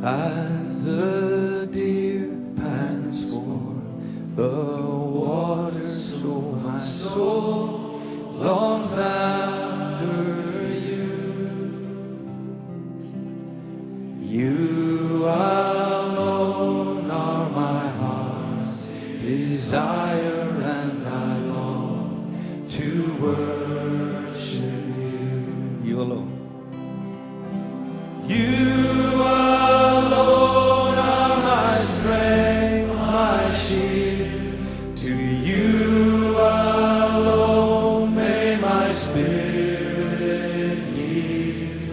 As the deer pants for the water, so my soul longs after you. You alone are my heart's desire, and I long to worship you. You alone. You alone are my strength, my shield. To you alone may my spirit yield.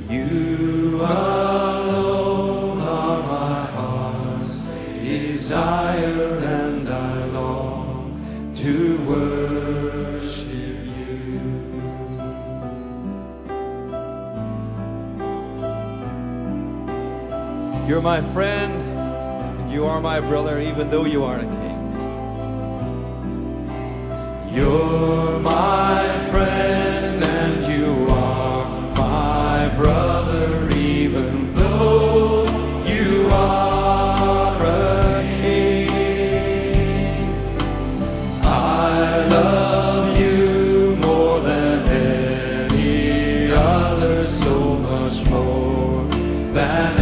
You alone are my heart's desire, and I long to worship you. You're my friend, and you are my brother, even though you aren't a king. You're my friend, and you are my brother, even though you are a king. I love you more than any other, so much more than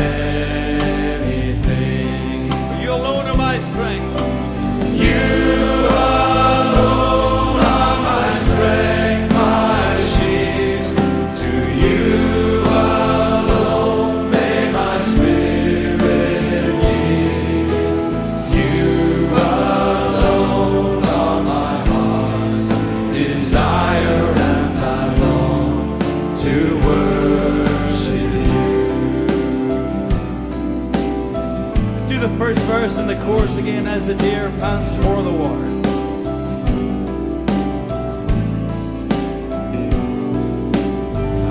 the first verse and the chorus again. As the deer pants for the water.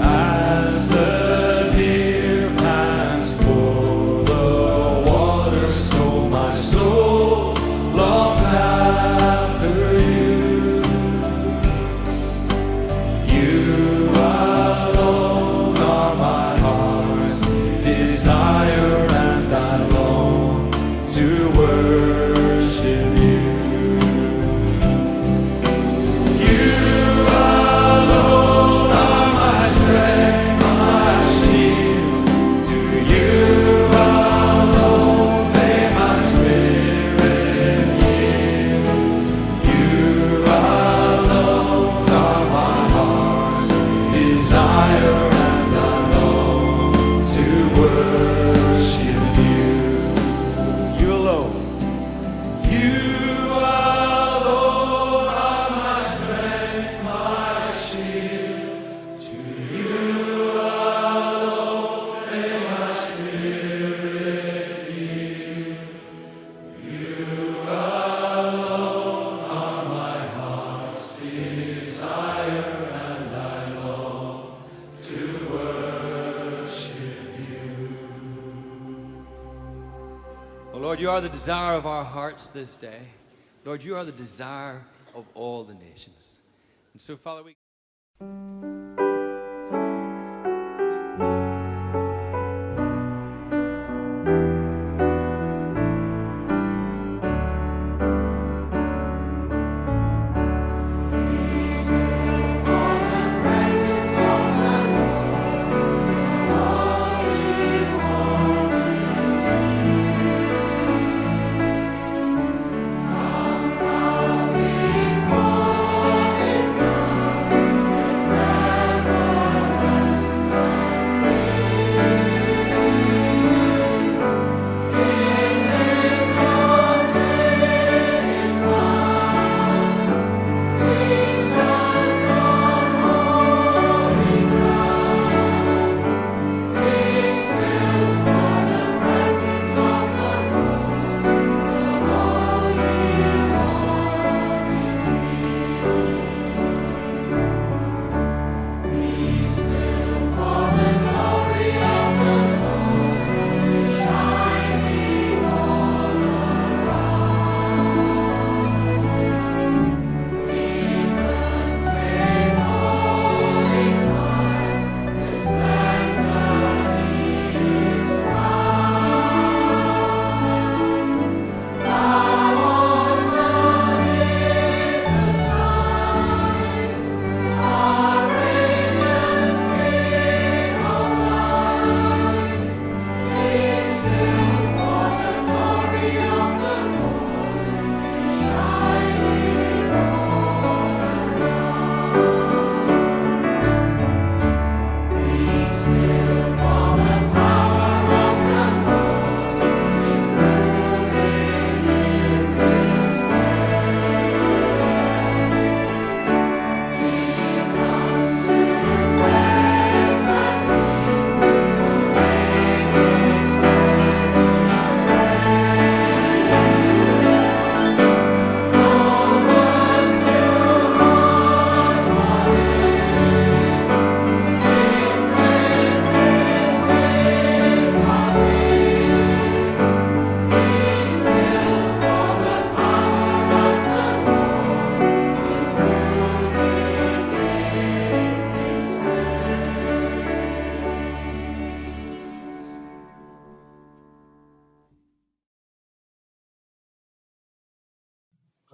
As the deer pants for the water, so my soul longs after you. You alone are my heart's desire, and I long to worship you. You alone are my strength, my shield. To you alone may my spirit yield. You alone are my heart's desire, and I long to worship you. You alone. You alone are my strength, my shield. To you alone may my spirit yield. You alone are my heart's desire, and I long to worship you. Oh Lord, you are the desire of our hearts this day. Lord, you are the desire of all the nations. And so, Father, we Before the God with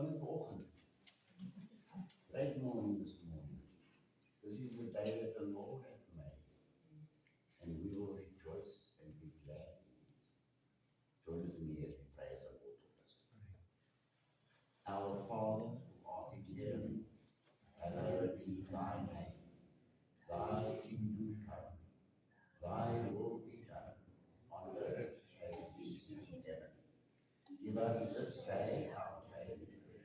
Vanoggend. Great morning this morning. This is the day that the Lord hath made, and we will rejoice and be glad. Join with me as we praise the Lord with us. Our Father, who art in heaven, hallowed be thy name. Thy kingdom come, thy will be done, on earth as it is in heaven. Give us this day our daily bread,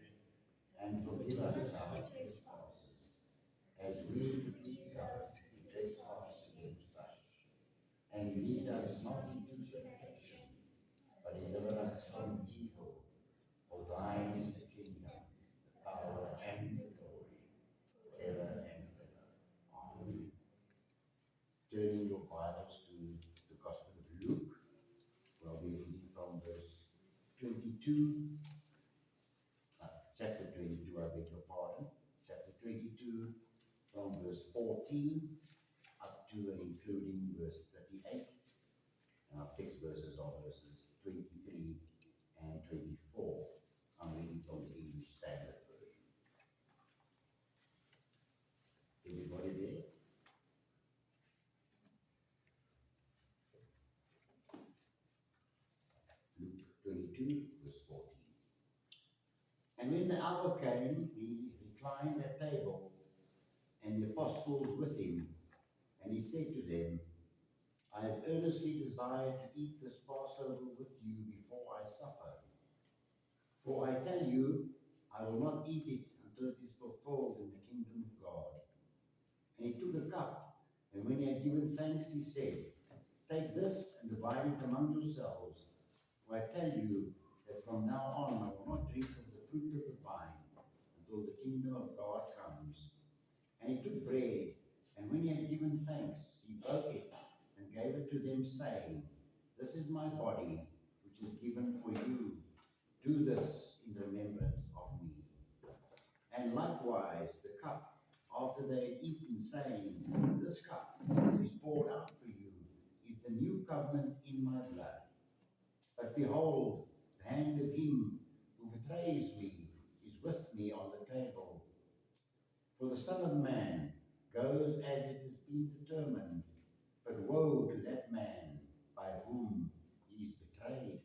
and forgive us our trespasses, as we forgive those who trespass against us. And lead us not into temptation, but deliver us from evil. For thine is the kingdom, the power, and the glory, forever and ever. Amen. Turning your Bibles to the Gospel of Luke, we'll be reading from verse 22, chapter 22, I beg your pardon, chapter 22, from verse 14 up to and including verse 38. And our text verses are verses 23 and 24. I'm reading from the English Standard Version. Everybody there? Luke 22, verse 14. And when the hour came, he reclined at table, and the apostles with him. And he said to them, I have earnestly desired to eat this Passover with you before I suffer. For I tell you, I will not eat it until it is fulfilled in the kingdom of God. And he took a cup, and when he had given thanks, he said, Take this and divide it among yourselves. For I tell you that from now on I will not drink of the fruit of the vine until the kingdom of God comes. And he took bread, and when he had given thanks, he broke it and gave it to them, saying, This is my body, which is given for you. Do this in remembrance of me. And likewise the cup, after they had eaten, saying, This cup which is poured out for you is the new covenant in my blood. But behold, the hand of him who betrays me is with me on the table. For the Son of Man goes as it has been determined, but woe to that man by whom he is betrayed.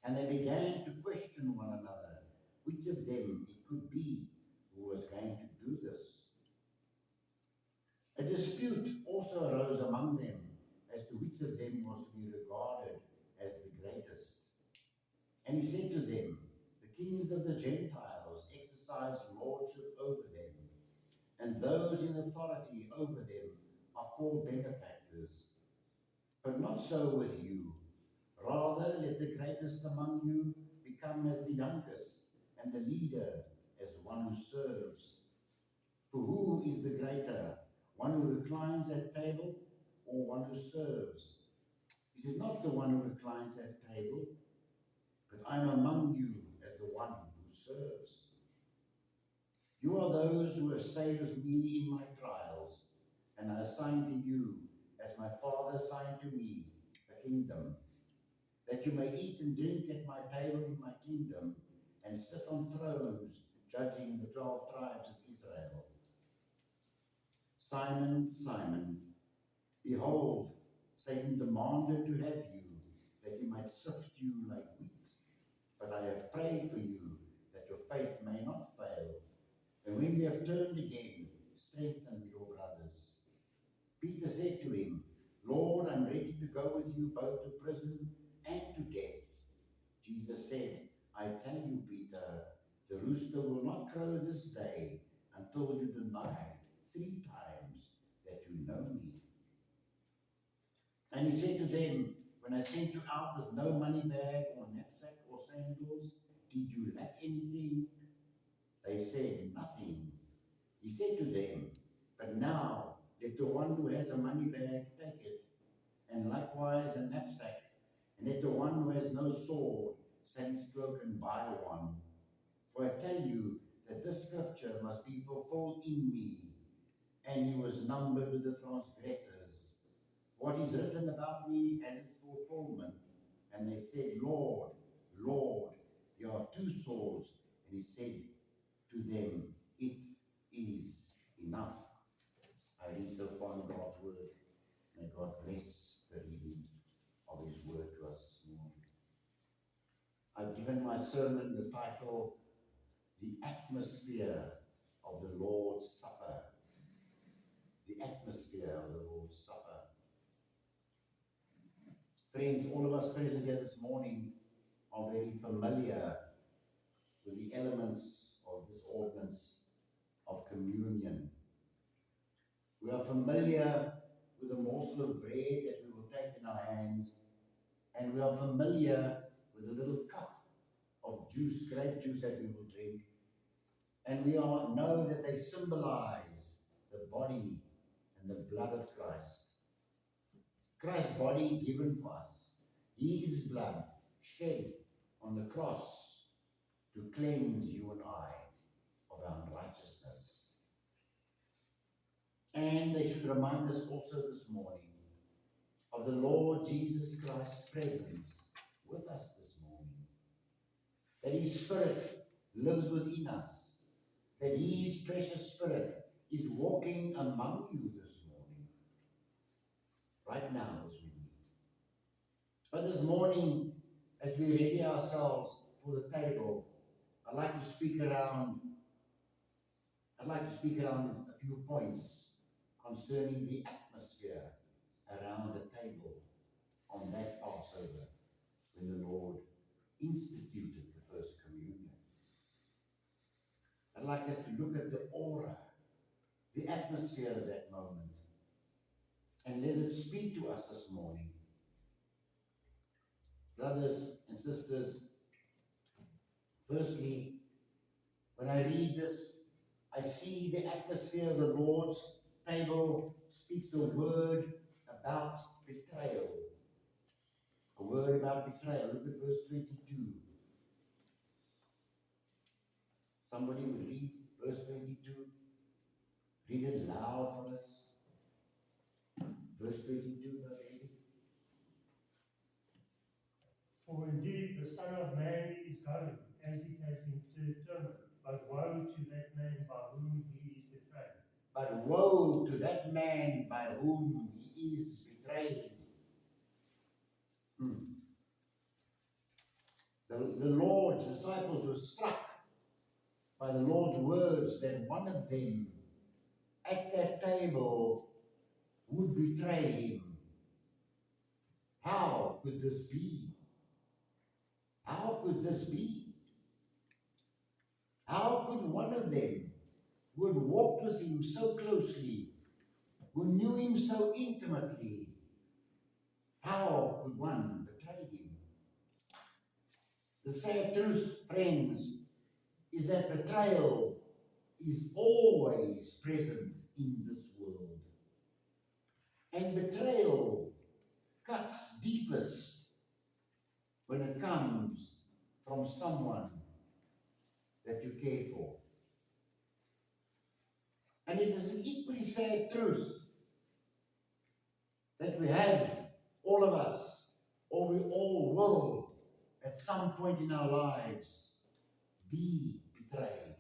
And they began to question one another, which of them it could be who was going to do this. A dispute also arose among them as to which of them was to be regarded as the greatest. And he said to them, The kings of the Gentiles exercise lordship over them, and those in authority over them are called benefactors. But not so with you. Rather, let the greatest among you become as the youngest, and the leader as one who serves. For who is the greater, one who reclines at table or one who serves? Is it not the one who reclines at table? But I am among you as the one who serves. You are those who have stayed with me in my trials, and I assign to you, as my Father assigned to me, a kingdom, that you may eat and drink at my table in my kingdom, and sit on thrones, judging the 12 tribes of Israel. Simon, Simon, behold, Satan demanded to have you, that he might sift you like wheat. But I have prayed for you, that your faith may not fail. And when you have turned again, strengthen your brothers. Peter said to him, Lord, I'm ready to go with you both to prison and to death. Jesus said, I tell you, Peter, the rooster will not crow this day until you deny 3 times that you know me. And he said to them, When I sent you out with no money bag or knapsack or sandals, did you lack anything? They said, Nothing. He said to them, But now let the one who has a money bag take it, and likewise a knapsack, and let the one who has no sword sell his cloak and buy one. For I tell you that this scripture must be fulfilled in me. And he was numbered with the transgressors. What is written about me has its fulfillment. And they said, Lord, Lord, there are two swords, and he said to them, it is enough. I read so far in God's word. May God bless the reading of his word to us this morning. I've given my sermon the title, The Atmosphere of the Lord's Supper. The atmosphere of the Lord's Supper. Friends, all of us present here this morning are very familiar with the elements of this ordinance of communion. We are familiar with the morsel of bread that we will take in our hands, and we are familiar with the little cup of juice, grape juice that we will drink, and we all know that they symbolize the body and the blood of Christ. Christ's body given for us, his blood shed on the cross to cleanse you and I of our unrighteousness. And they should remind us also this morning of the Lord Jesus Christ's presence with us this morning. That his Spirit lives within us. That his precious Spirit is walking among you this morning. Right now as we meet. But this morning, as we ready ourselves for the table, I'd like to speak around a few points concerning the atmosphere around the table on that Passover when the Lord instituted the first communion. I'd like us to look at the aura, the atmosphere of that moment, and let it speak to us this morning. Brothers and sisters, firstly, when I read this, I see the atmosphere of the Lord's table speaks the word about betrayal. A word about betrayal. Look at verse 22. Somebody would read verse 22. Read it loud for us. Verse 22, Brother Eddie. For indeed the Son of Man is going, as it has been determined, but woe to that man by whom he is betrayed. But woe to that man by whom he is betrayed. The Lord's disciples were struck by the Lord's words that one of them at that table would betray him. How could this be? How could this be? How could one of them who had walked with him so closely, who knew him so intimately, how could one betray him? The sad truth, friends, is that betrayal is always present in this world. And betrayal cuts deepest when it comes from someone that you care for. And it is an equally sad truth that we have, all of us, or we all will, at some point in our lives, be betrayed.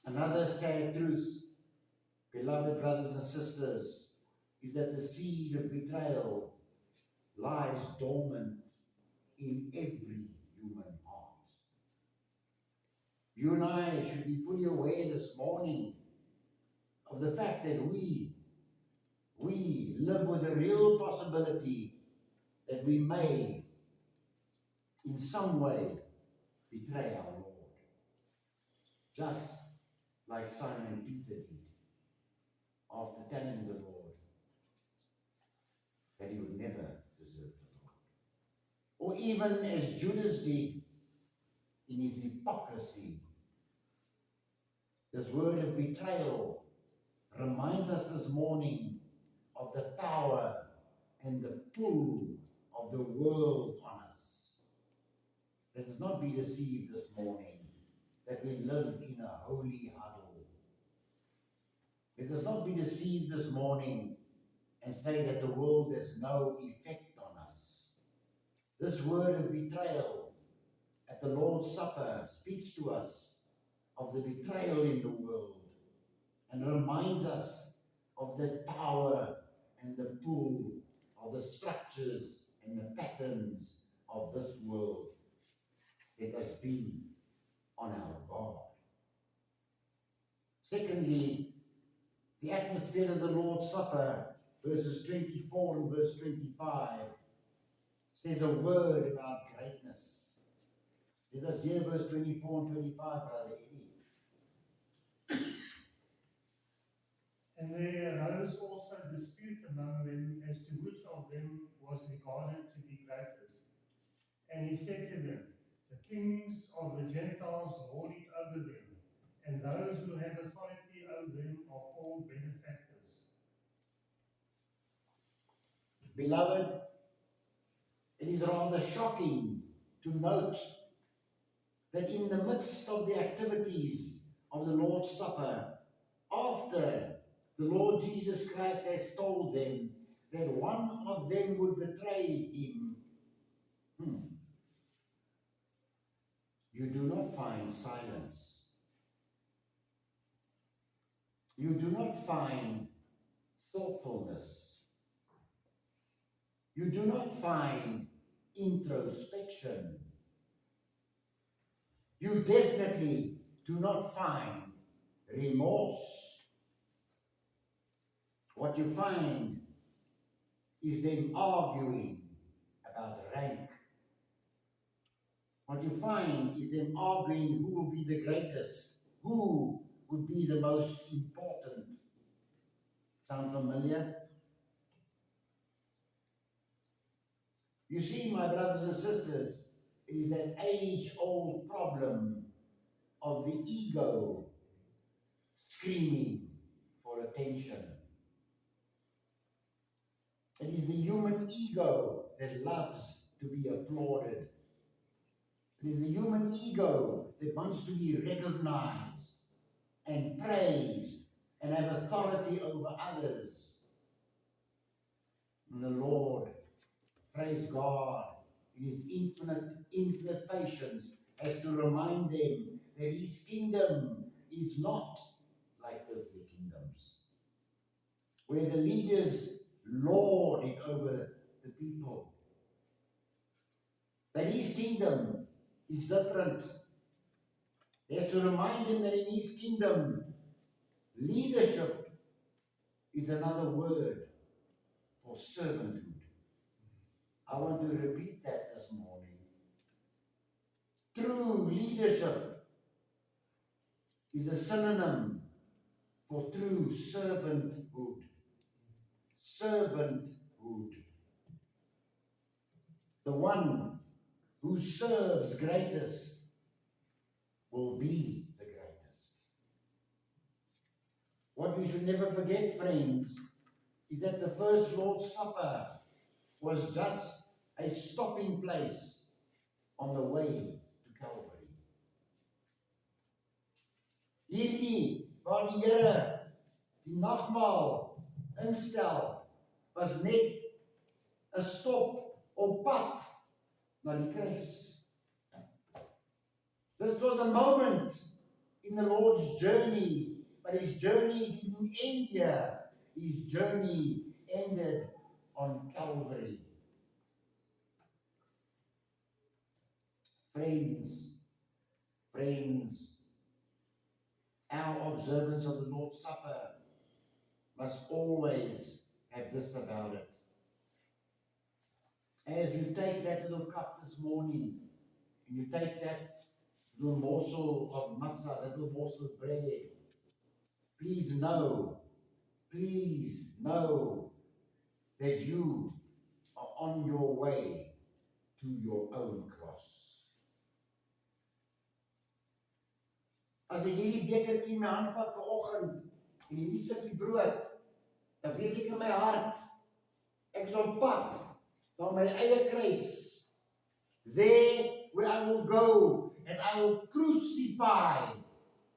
Another sad truth, beloved brothers and sisters, is that the seed of betrayal lies dormant in every human heart. You and I should be fully aware this morning of the fact that we live with a real possibility that we may, in some way, betray our Lord. Just like Simon Peter did after telling the Lord that he would never desert the Lord. Or even as Judas did in his hypocrisy. This word of betrayal reminds us this morning of the power and the pull of the world on us. Let us not be deceived this morning that we live in a holy huddle. Let us not be deceived this morning and say that the world has no effect on us. This word of betrayal at the Lord's Supper speaks to us of the betrayal in the world and reminds us of the power and the pull of the structures and the patterns of this world. Let us be on our guard. Secondly, the atmosphere of the Lord's Supper, verses 24 and verse 25, says a word about greatness. Let us hear verse 24 and 25, Brother Eddie. And there arose also dispute among them as to which of them was regarded to be greatest. And he said to them, the kings of the Gentiles lord it over them, and those who have authority over them are called benefactors. Beloved, it is rather shocking to note that in the midst of the activities of the Lord's Supper, after the Lord Jesus Christ has told them that one of them would betray him, you do not find silence. You do not find thoughtfulness. You do not find introspection. You definitely do not find remorse. What you find is them arguing about rank. What you find is them arguing who will be the greatest, who would be the most important. Sound familiar? You see, my brothers and sisters, it is that age-old problem of the ego screaming for attention. It is the human ego that loves to be applauded. It is the human ego that wants to be recognized and praised and have authority over others. And the Lord, praise God, in his infinite patience, has to remind them that his kingdom is not like earthly kingdoms, where the leaders lord it over the people. That his kingdom is different. He has to remind them that in his kingdom, leadership is another word for servanthood. I want to repeat that this morning. True leadership is a synonym for true servanthood. Servanthood. The one who serves greatest will be the greatest. What we should never forget, friends, is that the first Lord's Supper was just a stopping place on the way to Calvary. Hierdie waar die Here die nagmaal instel, was net 'n stop op pad na die kruis. This was a moment in the Lord's journey, but his journey didn't end here. His journey ended on Calvary. Friends, our observance of the Lord's Supper must always have this about it. As you take that little cup this morning, and you take that little morsel of matzah, that little morsel of bread, please know that you are on your way to your own cross. As ek hierdie bekertjie in my hand vat vanoggend en hierdie stukkie brood, dan weet ek in my hart, ek is op pad na my eie kruis. There where I will go and I will crucify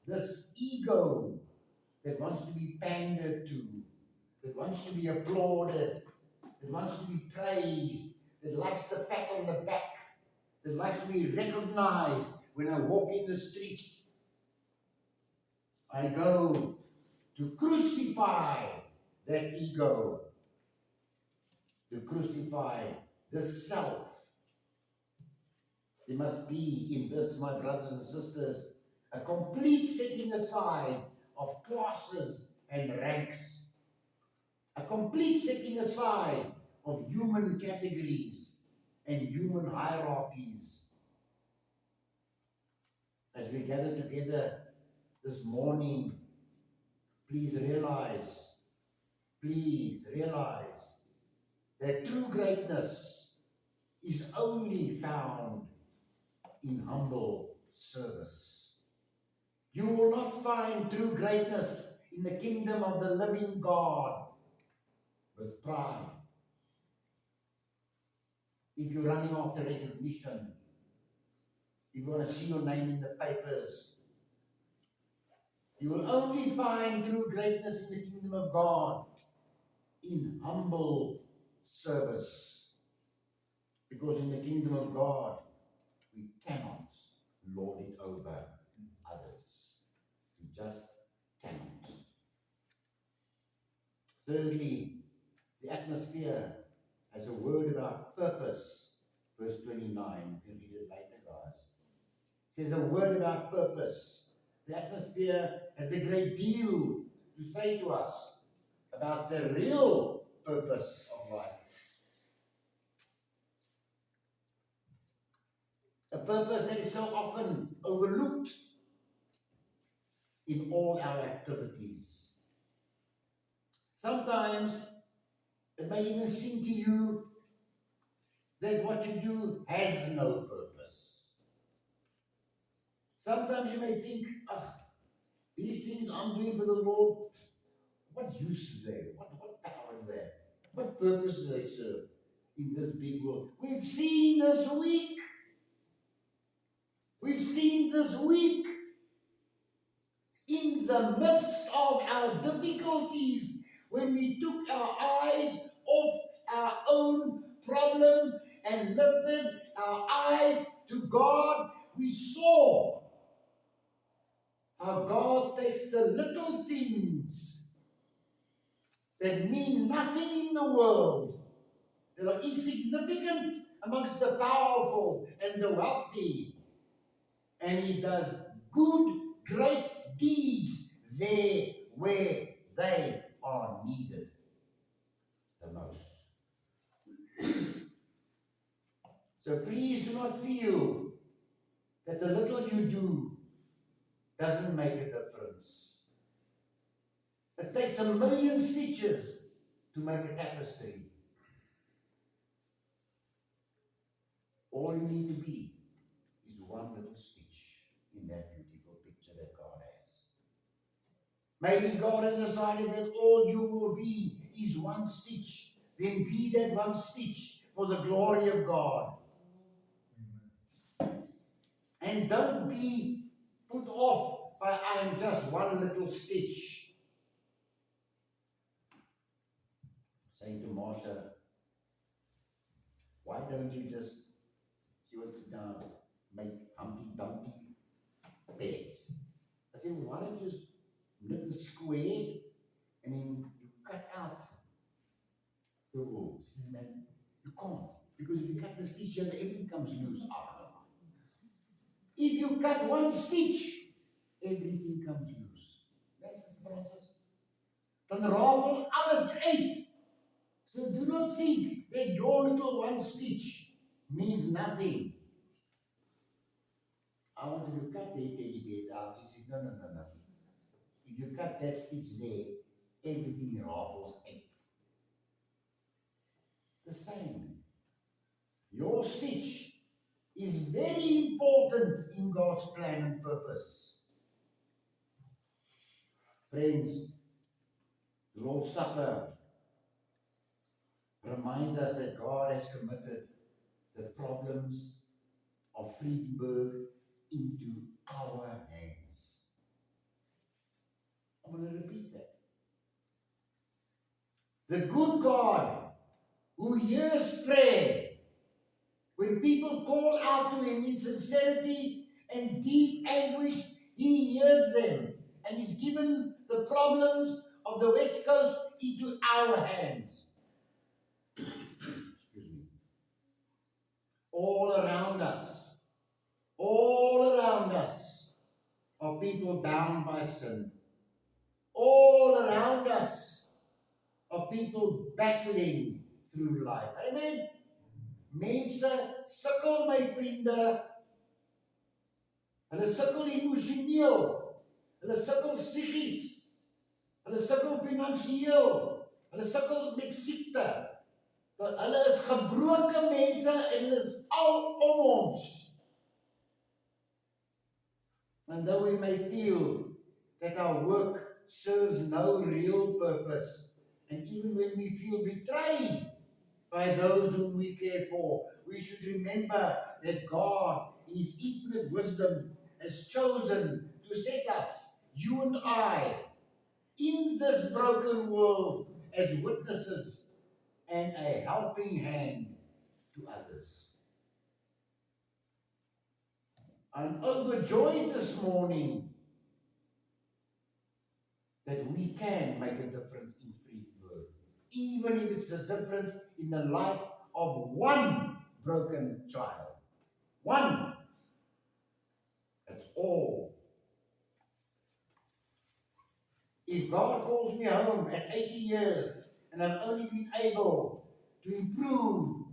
this ego that wants to be pandered to, that wants to be applauded, that wants to be praised, that likes the pat on the back, that likes to be recognized when I walk in the streets. I go to crucify that ego, to crucify the self. There must be in this, my brothers and sisters, a complete setting aside of classes and ranks, a complete setting aside of human categories and human hierarchies. As we gather together this morning, please realize that true greatness is only found in humble service. You will not find true greatness in the kingdom of the living God with pride. If you're running after recognition, if you want to see your name in the papers, you will only find true greatness in the kingdom of God in humble service. Because in the kingdom of God, we cannot lord it over others. We just cannot. Thirdly, the atmosphere has a word about purpose. Verse 29, you can read it later, guys. It says a word about purpose. The atmosphere has a great deal to say to us about the real purpose of life. A purpose that is so often overlooked in all our activities. Sometimes it may even seem to you that what you do has no purpose. Sometimes you may think, these things I'm doing for the Lord, what use is there? What power is there? What purpose do they serve in this big world? We've seen this week in the midst of our difficulties, when we took our eyes off our own problem and lifted our eyes to God, we saw how God takes the little things that mean nothing in the world, that are insignificant amongst the powerful and the wealthy, and He does good, great deeds there where they are needed the most. So please do not feel that the little you do doesn't make a difference. It takes 1,000,000 stitches to make a tapestry. All you need to be is one little stitch in that beautiful picture that God has. Maybe God has decided that all you will be is one stitch. Then be that one stitch for the glory of God. And don't be put off by I am just one little stitch. Saying to Marsha, why don't you just, she wants to now make Humpty Dumpty bears. I said, well, why don't you just knit a square and then you cut out the wool? She said, man, you can't. Because if you cut the stitch, everything comes loose. If you cut one stitch, everything comes loose. Yes, Sister Francis? Dan ravel alles uit. So do not think that your little one stitch means nothing. I wanted to cut the teddy bears out. She said, no. If you cut that stitch there, everything ravels out. The same. Your stitch is very important in God's plan and purpose. Friends, the Lord's Supper reminds us that God has committed the problems of Friedenberg into our hands. I'm going to repeat that. The good God who hears prayer call out to him in sincerity and deep anguish, he hears them and he's given the problems of the West Coast into our hands. Excuse me. All around us are people bound by sin. All around us are people battling through life. Amen? Mense sukkel, my vriende. Hulle sukkel emosioneel. Hulle sukkel psigies. Hulle sukkel finansiëel. Hulle sukkel met siekte. Hulle is gebroke mense en hulle is al om ons. And though we may feel that our work serves no real purpose, and even when we feel betrayed by those whom we care for, we should remember that God, in His infinite wisdom, has chosen to set us, you and I, in this broken world as witnesses and a helping hand to others. I'm overjoyed this morning that we can make a difference in Freeburg, even if it's a difference in the life of one broken child. One. That's all. If God calls me home at 80 years and I've only been able to improve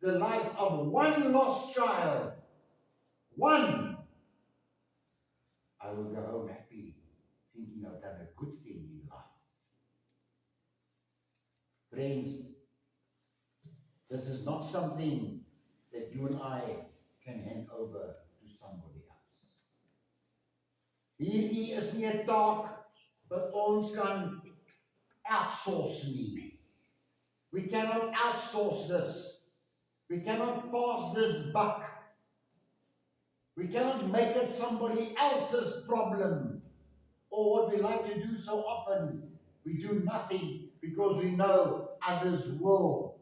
the life of one lost child, one, I will go home happy, thinking I've done a good thing in life. Friends, this is not something that you and I can hand over to somebody else. Hierdie is nie 'n taak wat ons kan outsource nie. We cannot outsource this. We cannot pass this buck. We cannot make it somebody else's problem. Or what we like to do so often, we do nothing because we know others will.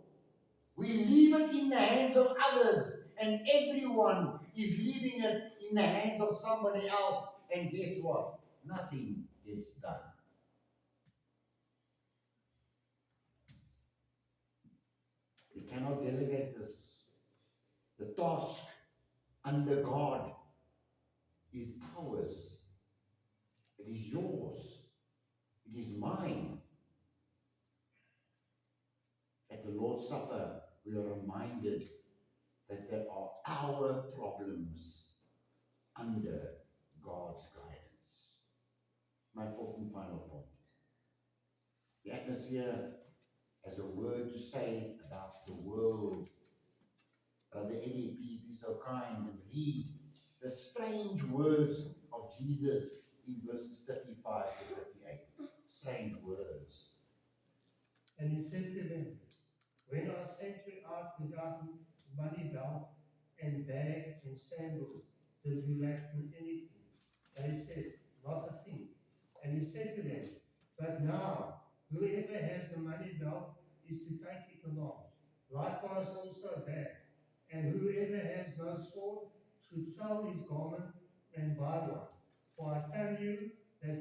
We leave it in the hands of others, and everyone is leaving it in the hands of somebody else. And guess what? Nothing gets done. We cannot delegate this. The task under God is ours. It is yours. It is mine. At the Lord's Supper, we are reminded that there are our problems under God's guidance. My fourth and final point. The atmosphere has a word to say about the world. Brother Eddie, please be so kind and read the strange words of Jesus in verses 35 to 38. Strange words. And he said to them, when I sent you out without money belt and bag and sandals, did you lack anything? They said, not a thing. And he said to them, but now, whoever has a money belt is to take it along. Likewise also bag. And whoever has no sword should sell his garment and buy one. For I tell you that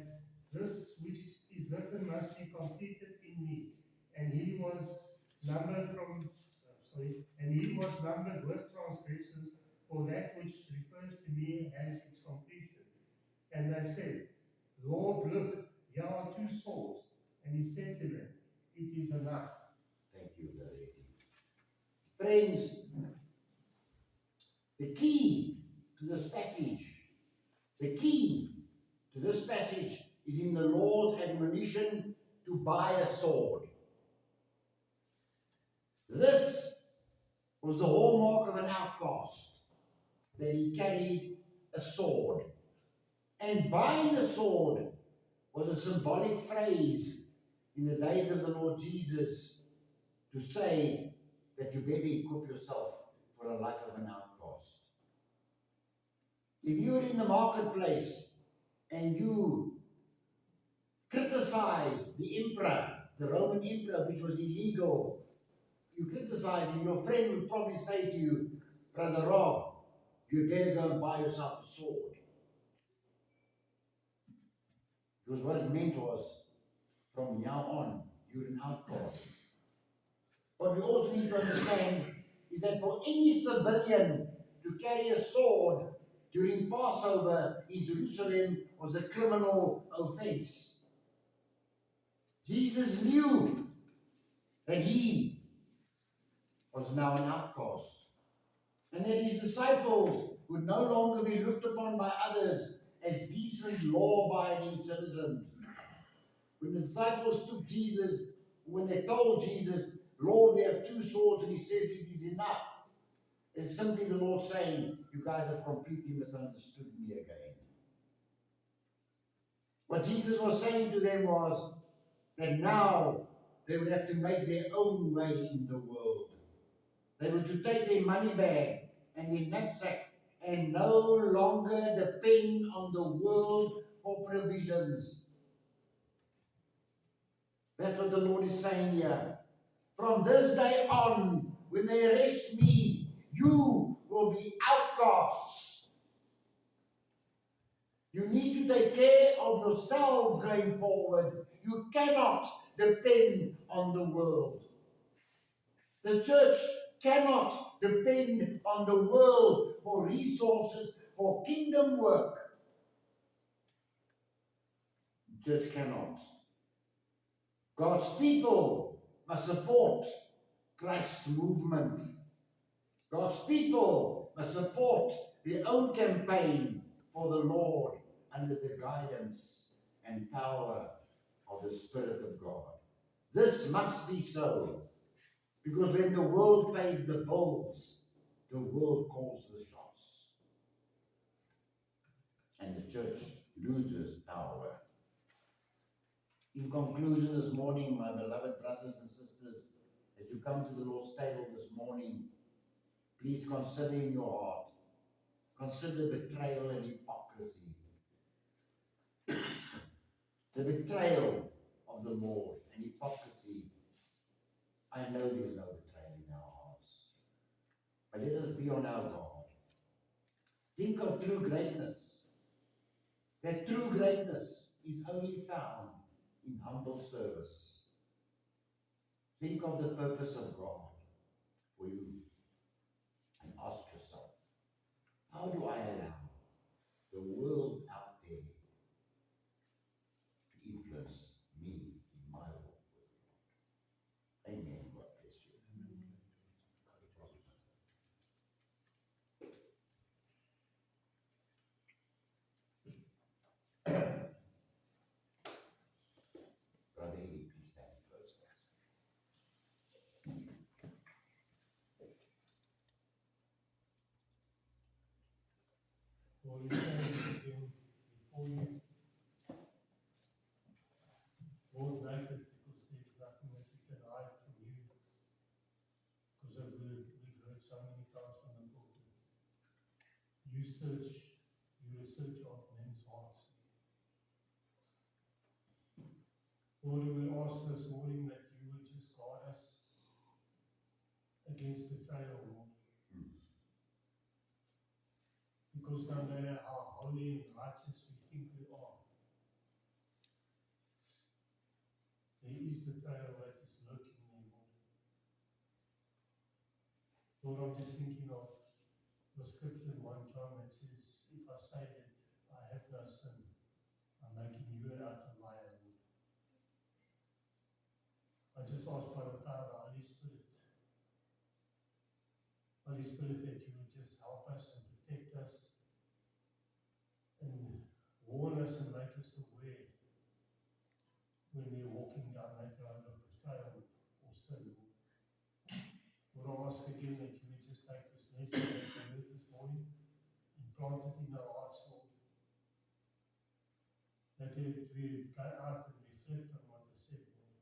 this which is written must be completed in me. And he was numbered with transgressions, for that which refers to me has its completion. And they said, Lord, look, here are 2 swords. And he said to them, it is enough. Thank you, Brother Eddie. Friends, the key to this passage is in the Lord's admonition to buy a sword. This was the hallmark of an outcast, that he carried a sword. And buying a sword was a symbolic phrase in the days of the Lord Jesus to say that you better equip yourself for a life of an outcast. If you were in the marketplace and you criticized the emperor, the Roman emperor, which was illegal, you criticize him, your friend would probably say to you, Brother Rob, you better go and buy yourself a sword. Because what it meant was, from now on, you're an outcast. What we also need to understand is that for any civilian to carry a sword during Passover in Jerusalem was a criminal offense. Jesus knew that he was now an outcast, and that his disciples would no longer be looked upon by others as decent, law-abiding citizens. When the disciples took Jesus, when they told Jesus, Lord, we have 2 swords, and he says it is enough, it's simply the Lord saying, you guys have completely misunderstood me again. What Jesus was saying to them was that now they would have to make their own way in the world. They were to take their money bag and their knapsack and no longer depend on the world for provisions. That's what the Lord is saying here. From this day on, when they arrest me, you will be outcasts. You need to take care of yourselves going forward. You cannot depend on the world. The church cannot depend on the world for resources, for kingdom work. The church cannot. God's people must support Christ's movement. God's people must support their own campaign for the Lord under the guidance and power of the Spirit of God. This must be so, because when the world pays the bills, the world calls the shots. And the church loses power. In conclusion this morning, my beloved brothers and sisters, as you come to the Lord's table this morning, please consider in your heart, consider betrayal and hypocrisy. The betrayal of the Lord and hypocrisy. I know there's no betrayal in our hearts, but let us be on our guard. Think of true greatness. That true greatness is only found in humble service. Think of the purpose of God for you and ask yourself, how do I allow the world out there to influence me in my walk with God? Amen. God bless you. Brother Eli, please stand and close us. Lord, we stand again before you. Lord, naked, because there's nothing that we can hide from you. Because of we've heard so many times from the pulpit. You research of men's hearts. Lord, we ask this morning that you would just guard us against betrayal, Lord. Because no matter how holy and righteous we think we are, there is betrayal that is lurking there, Lord. Lord, I'm just thinking of the scripture in 1 John that says, if I say that I have no sin, I'm making you out a liar, Lord. I just ask by the power of the Holy Spirit, that you would just help us and protect us and warn us and make us aware when we're walking down that road of betrayal or sin. Lord, I ask again that you would just take this message that we heard this morning and plant it in our hearts, Lord. That we would go out and reflect on what was said, Lord.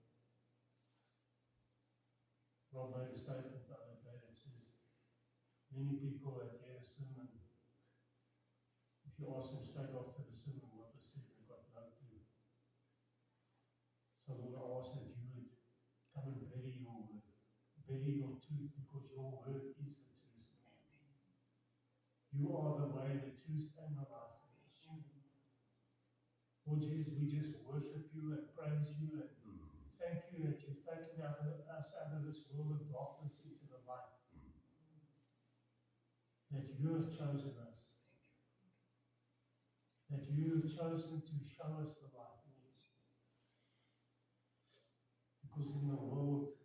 Rob made a statement the other day that says, many people that hear a sermon, if you ask them straight after the sermon what was said, they've got no clue. So Lord, I ask that you would come and bury your word, bury your truth, because your word is the truth. Lord Jesus, we just worship you and praise you and thank you that you've taken us out of this world of darkness into the light. That you have chosen us. That you have chosen to show us the light. Because in the world,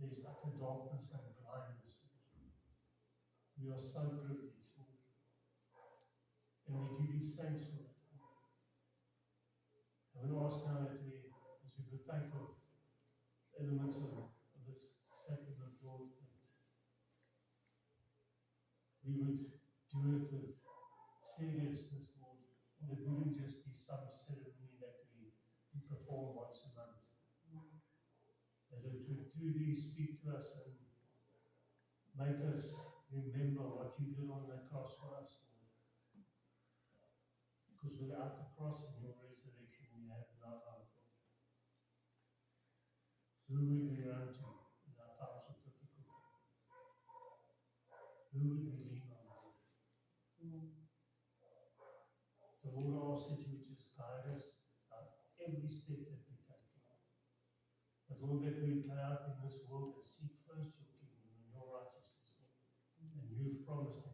there's utter darkness and blindness. We are so privileged, Lord. And we give you thanks for it. And we ask now that we, as we partake of elements of this sacrament, Lord, that we would do it with seriousness, Lord. And it wouldn't just be some ceremony that we perform once a month. That it would truly speak to us and make us remember what you did on the cross for us, Lord. Because without the cross and your resurrection, we have no hope. Who would we run to in our times of difficulty? Who would we lean on, Lord? The Lord asks that you just guide us every step that we take. But Lord, that we go out in this world and seek first your kingdom and your righteousness. And you've promised